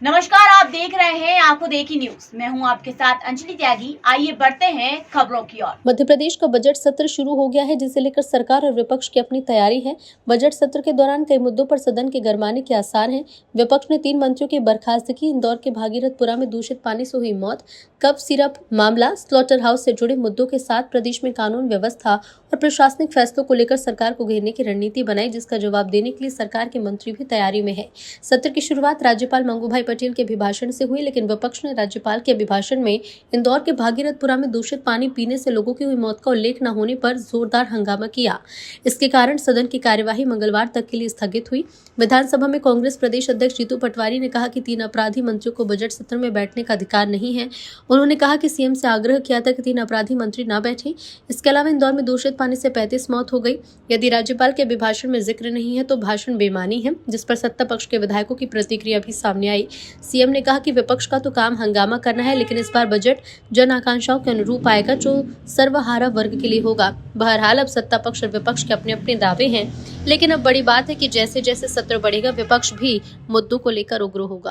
नमस्कार, आप देख रहे हैं आंखों देखी न्यूज। मैं हूं आपके साथ अंजलि त्यागी। आइए बढ़ते हैं खबरों की ओर। मध्य प्रदेश का बजट सत्र शुरू हो गया है, जिसे लेकर सरकार और विपक्ष की अपनी तैयारी है। बजट सत्र के दौरान कई मुद्दों पर सदन के गरमाने के आसार हैं। विपक्ष ने 3 मंत्रियों की बर्खास्तगी, इंदौर के भागीरथपुरा में दूषित पानी से हुई मौत, कफ सिरप मामला, स्लॉटर हाउस से जुड़े मुद्दों के साथ प्रदेश में कानून व्यवस्था और प्रशासनिक फैसलों को लेकर सरकार को घेरने की रणनीति बनाई, जिसका जवाब देने के लिए सरकार के मंत्री भी तैयारी में है। सत्र की शुरुआत राज्यपाल मंगूभाई पटेल के अभिभाषण से हुई, लेकिन विपक्ष ने राज्यपाल के अभिभाषण में इंदौर के भागीरथपुरा में दूषित पानी पीने से लोगों की हुई मौत का उल्लेख न होने पर जोरदार हंगामा किया। इसके कारण सदन की कार्यवाही मंगलवार तक के लिए स्थगित हुई। विधानसभा में कांग्रेस प्रदेश अध्यक्ष जीतू पटवारी ने कहा कि 3 अपराधी मंत्रियों को बजट सत्र में बैठने का अधिकार नहीं है। उन्होंने कहा कि सीएम से आग्रह किया था कि 3 अपराधी मंत्री न बैठे। इसके अलावा इंदौर में दूषित पानी से 35 मौत हो गई। यदि राज्यपाल के अभिभाषण में जिक्र नहीं है तो भाषण बेमानी है, जिस पर सत्ता पक्ष के विधायकों की प्रतिक्रिया भी सामने आई। सीएम ने कहा कि विपक्ष का तो काम हंगामा करना है, लेकिन इस बार बजट जन आकांक्षाओं के अनुरूप आएगा, जो सर्वहारा वर्ग के लिए होगा। बहरहाल अब सत्ता पक्ष और विपक्ष के अपने अपने दावे हैं, लेकिन अब बड़ी बात है कि जैसे जैसे सत्र बढ़ेगा विपक्ष भी मुद्दों को लेकर उग्र होगा।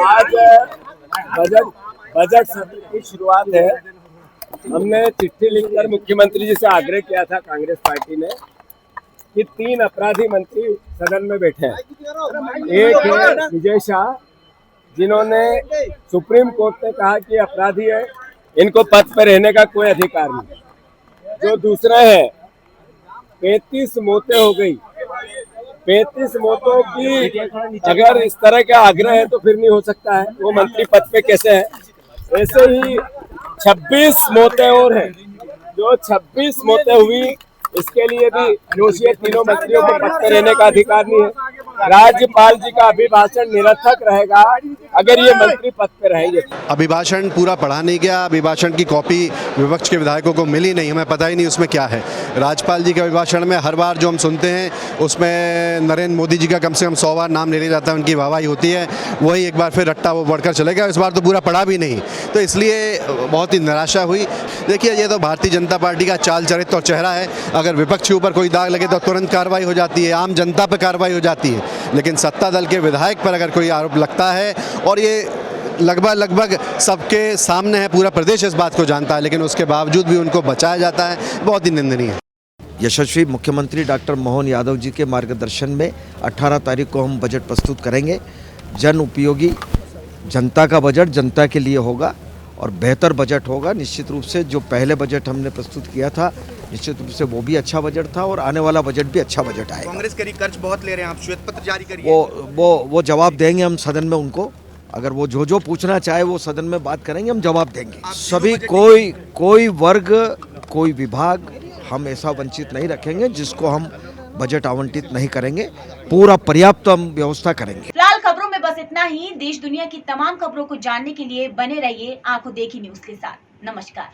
आज बजट सत्र की शुरुआत है। हमने चिट्ठी लिखकर मुख्यमंत्री जी से आग्रह किया था कांग्रेस पार्टी ने कि 3 अपराधी मंत्री सदन में बैठे हैं। एक है विजय शाह, जिन्होंने सुप्रीम कोर्ट ने कहा कि अपराधी है, इनको पद पर रहने का कोई अधिकार नहीं। जो दूसरा है, 35 मौतें हो गई। 35 मौतों की अगर इस तरह का आग्रह है तो फिर नहीं हो सकता है, वो मंत्री पद पे कैसे है। ऐसे ही 26 मौतें और हैं। जो 26 मौतें हुई, इसके लिए भी दोषी है। तीनों मंत्रियों को पद पे रहने का अधिकार नहीं है। राज्यपाल जी का अभिभाषण निरर्थक रहेगा अगर ये मंत्री पद पे रहेंगे। अभिभाषण पूरा पढ़ा नहीं गया। अभिभाषण की कॉपी विपक्ष के विधायकों को मिली नहीं, हमें पता ही नहीं उसमें क्या है। राज्यपाल जी के अभिभाषण में हर बार जो हम सुनते हैं उसमें नरेंद्र मोदी जी का कम से कम 100 बार नाम ले लिया जाता है, उनकी वाहवाही होती है। वही एक बार फिर रट्टा वो बढ़कर चलेगा। इस बार तो पूरा पढ़ा भी नहीं, तो इसलिए बहुत ही निराशा हुई। देखिए, ये तो भारतीय जनता पार्टी का चाल चरित्र और चेहरा है। अगर विपक्ष के ऊपर कोई दाग लगे तो तुरंत कार्रवाई हो जाती है, आम जनता पर कार्रवाई हो जाती है। लेकिन सत्ता दल के विधायक पर अगर कोई आरोप लगता है, और ये लगभग सबके सामने है, पूरा प्रदेश इस बात को जानता है, लेकिन उसके बावजूद भी उनको बचाया जाता है, बहुत ही निंदनीय है। यशस्वी मुख्यमंत्री डॉक्टर मोहन यादव जी के मार्गदर्शन में 18 तारीख को हम बजट प्रस्तुत करेंगे। जन उपयोगी, जनता का बजट जनता के लिए होगा और बेहतर बजट होगा। निश्चित रूप से जो पहले बजट हमने प्रस्तुत किया था, निश्चित रूप से वो भी अच्छा बजट था और आने वाला बजट भी अच्छा बजट आएगा। कांग्रेस करी कर्ज बहुत ले रहे हैं, आप श्वेत पत्र जारी करिए। वो जवाब देंगे हम सदन में उनको। अगर वो जो पूछना चाहे वो सदन में बात करेंगे, हम जवाब देंगे। सभी कोई वर्ग, कोई विभाग हम ऐसा वंचित नहीं रखेंगे जिसको हम बजट आवंटित नहीं करेंगे। पूरा पर्याप्त हम व्यवस्था करेंगे। फिलहाल खबरों में बस इतना ही। देश दुनिया की तमाम खबरों को जानने के लिए बने रहिए आंखों देखी न्यूज के साथ। नमस्कार।